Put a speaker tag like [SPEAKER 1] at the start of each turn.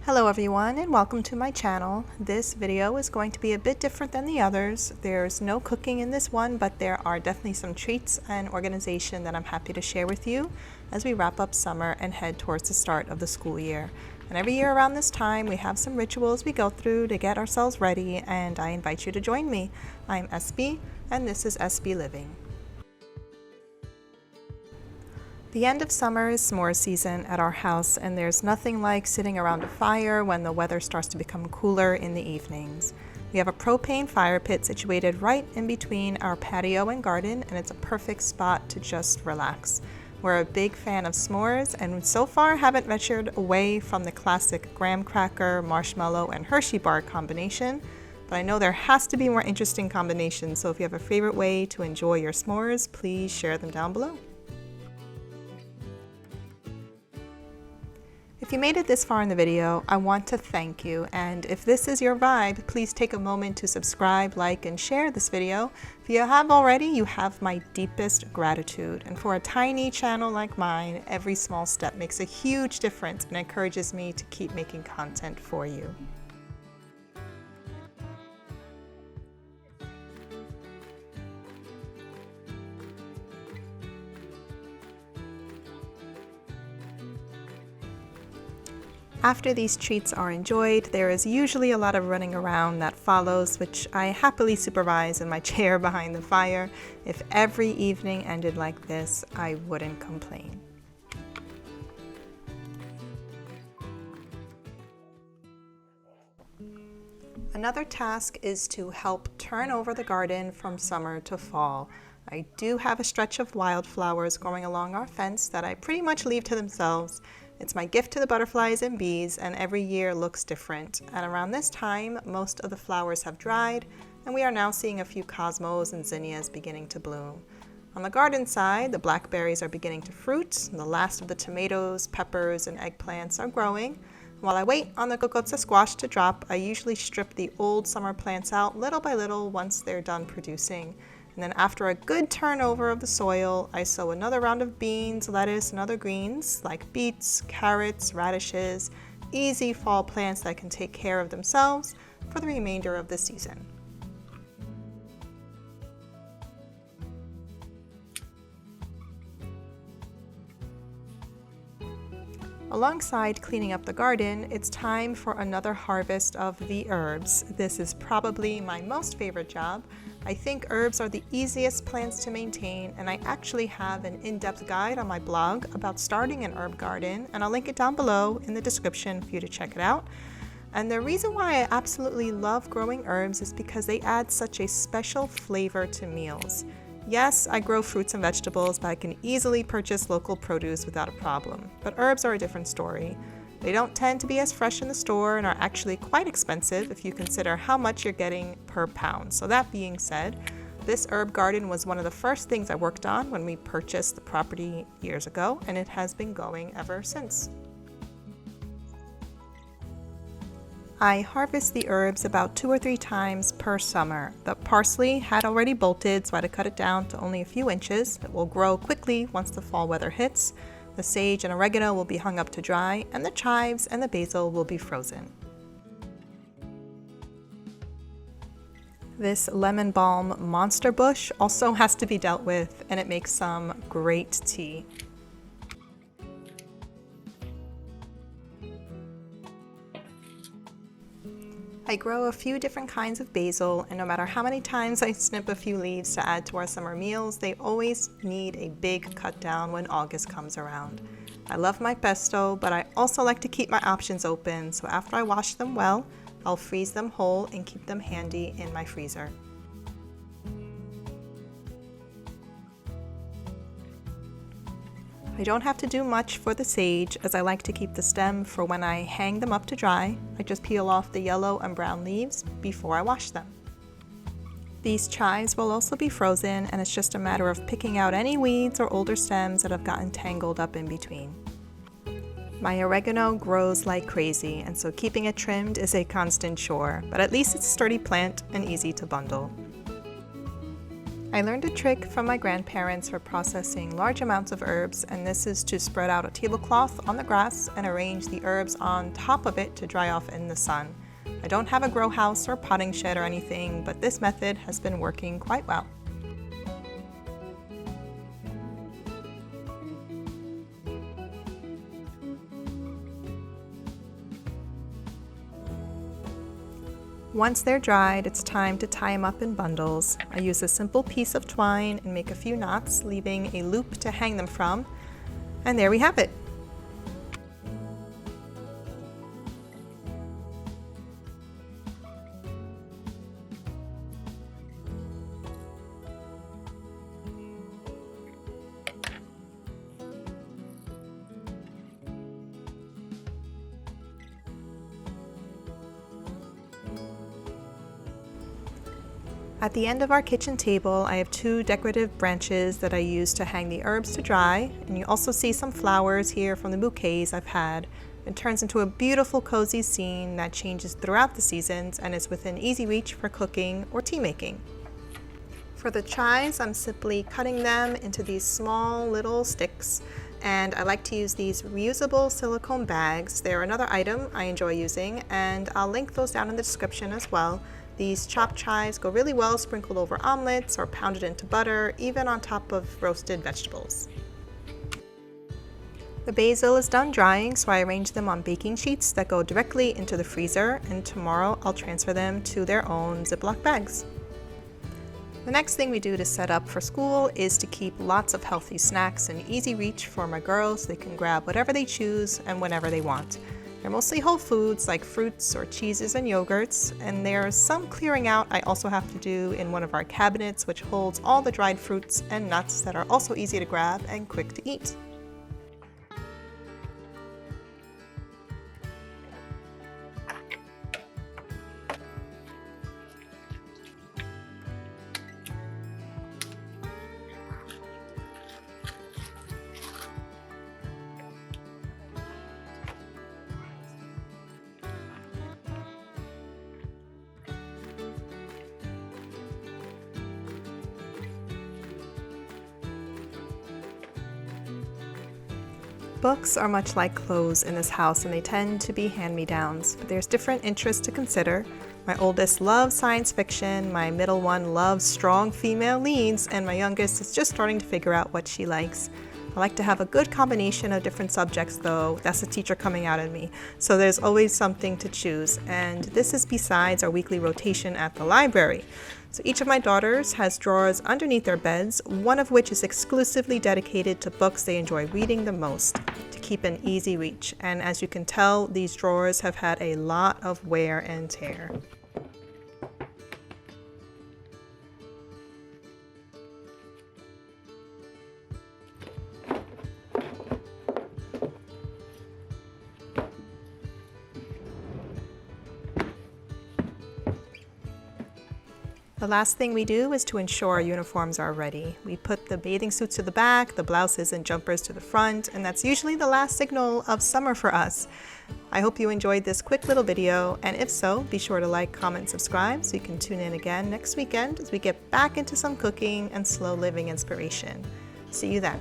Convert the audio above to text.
[SPEAKER 1] Hello everyone and welcome to my channel. This video is going to be a bit different than the others. There's no cooking in this one, but there are definitely some treats and organization that I'm happy to share with you as we wrap up summer and head towards the start of the school year. And every year around this time we have some rituals we go through to get ourselves ready, and I invite you to join me. I'm SB and this is SB Living. The end of summer is s'more season at our house, and there's nothing like sitting around a fire when the weather starts to become cooler in the evenings. We have a propane fire pit situated right in between our patio and garden, and it's a perfect spot to just relax. We're a big fan of s'mores, and so far haven't ventured away from the classic graham cracker, marshmallow, and Hershey bar combination, but I know there has to be more interesting combinations, so if you have a favorite way to enjoy your s'mores, please share them down below. If you made it this far in the video, I want to thank you, and if this is your vibe, please take a moment to subscribe, like, and share this video. If you have already, you have my deepest gratitude, and for a tiny channel like mine, every small step makes a huge difference and encourages me to keep making content for you. After these treats are enjoyed, there is usually a lot of running around that follows, which I happily supervise in my chair behind the fire. If every evening ended like this, I wouldn't complain. Another task is to help turn over the garden from summer to fall. I do have a stretch of wildflowers growing along our fence that I pretty much leave to themselves. It's my gift to the butterflies and bees, and every year looks different. And around this time, most of the flowers have dried, and we are now seeing a few cosmos and zinnias beginning to bloom. On the garden side, the blackberries are beginning to fruit, and the last of the tomatoes, peppers, and eggplants are growing. While I wait on the cocotza squash to drop, I usually strip the old summer plants out little by little once they're done producing. And then after a good turnover of the soil, I sow another round of beans, lettuce, and other greens like beets, carrots, radishes, easy fall plants that can take care of themselves for the remainder of the season. Alongside cleaning up the garden, it's time for another harvest of the herbs. This is probably my most favorite job. I think herbs are the easiest plants to maintain, and I actually have an in-depth guide on my blog about starting an herb garden, and I'll link it down below in the description for you to check it out. And the reason why I absolutely love growing herbs is because they add such a special flavor to meals. Yes, I grow fruits and vegetables, but I can easily purchase local produce without a problem. But herbs are a different story. They don't tend to be as fresh in the store and are actually quite expensive if you consider how much you're getting per pound. So that being said, this herb garden was one of the first things I worked on when we purchased the property years ago, and it has been going ever since. I harvest the herbs about 2 or 3 times per summer. The parsley had already bolted, so I had to cut it down to only a few inches. It will grow quickly once the fall weather hits. The sage and oregano will be hung up to dry, and the chives and the basil will be frozen. This lemon balm monster bush also has to be dealt with, and it makes some great tea. I grow a few different kinds of basil, and no matter how many times I snip a few leaves to add to our summer meals, they always need a big cut down when August comes around. I love my pesto, but I also like to keep my options open, so after I wash them well, I'll freeze them whole and keep them handy in my freezer. I don't have to do much for the sage, as I like to keep the stem for when I hang them up to dry. I just peel off the yellow and brown leaves before I wash them. These chives will also be frozen, and it's just a matter of picking out any weeds or older stems that have gotten tangled up in between. My oregano grows like crazy, and so keeping it trimmed is a constant chore, but at least it's a sturdy plant and easy to bundle. I learned a trick from my grandparents for processing large amounts of herbs, and this is to spread out a tablecloth on the grass and arrange the herbs on top of it to dry off in the sun. I don't have a grow house or potting shed or anything, but this method has been working quite well. Once they're dried, it's time to tie them up in bundles. I use a simple piece of twine and make a few knots, leaving a loop to hang them from. And there we have it. At the end of our kitchen table, I have two decorative branches that I use to hang the herbs to dry, and you also see some flowers here from the bouquets I've had. It turns into a beautiful cozy scene that changes throughout the seasons and is within easy reach for cooking or tea making. For the chives, I'm simply cutting them into these small little sticks, and I like to use these reusable silicone bags. They're another item I enjoy using, and I'll link those down in the description as well. These chopped chives go really well sprinkled over omelets or pounded into butter, even on top of roasted vegetables. The basil is done drying, so I arrange them on baking sheets that go directly into the freezer, and tomorrow I'll transfer them to their own Ziploc bags. The next thing we do to set up for school is to keep lots of healthy snacks in easy reach for my girls so they can grab whatever they choose and whenever they want. They're mostly whole foods like fruits or cheeses and yogurts, and there's some clearing out I also have to do in one of our cabinets, which holds all the dried fruits and nuts that are also easy to grab and quick to eat. Books are much like clothes in this house, and they tend to be hand-me-downs, but there's different interests to consider. My oldest loves science fiction, my middle one loves strong female leads, and my youngest is just starting to figure out what she likes. I like to have a good combination of different subjects though. That's the teacher coming out in me. So there's always something to choose, and this is besides our weekly rotation at the library. So each of my daughters has drawers underneath their beds, one of which is exclusively dedicated to books they enjoy reading the most, to keep in easy reach. And as you can tell, these drawers have had a lot of wear and tear. The last thing we do is to ensure our uniforms are ready. We put the bathing suits to the back, the blouses and jumpers to the front, and that's usually the last signal of summer for us. I hope you enjoyed this quick little video, and if so, be sure to like, comment, subscribe so you can tune in again next weekend as we get back into some cooking and slow living inspiration. See you then.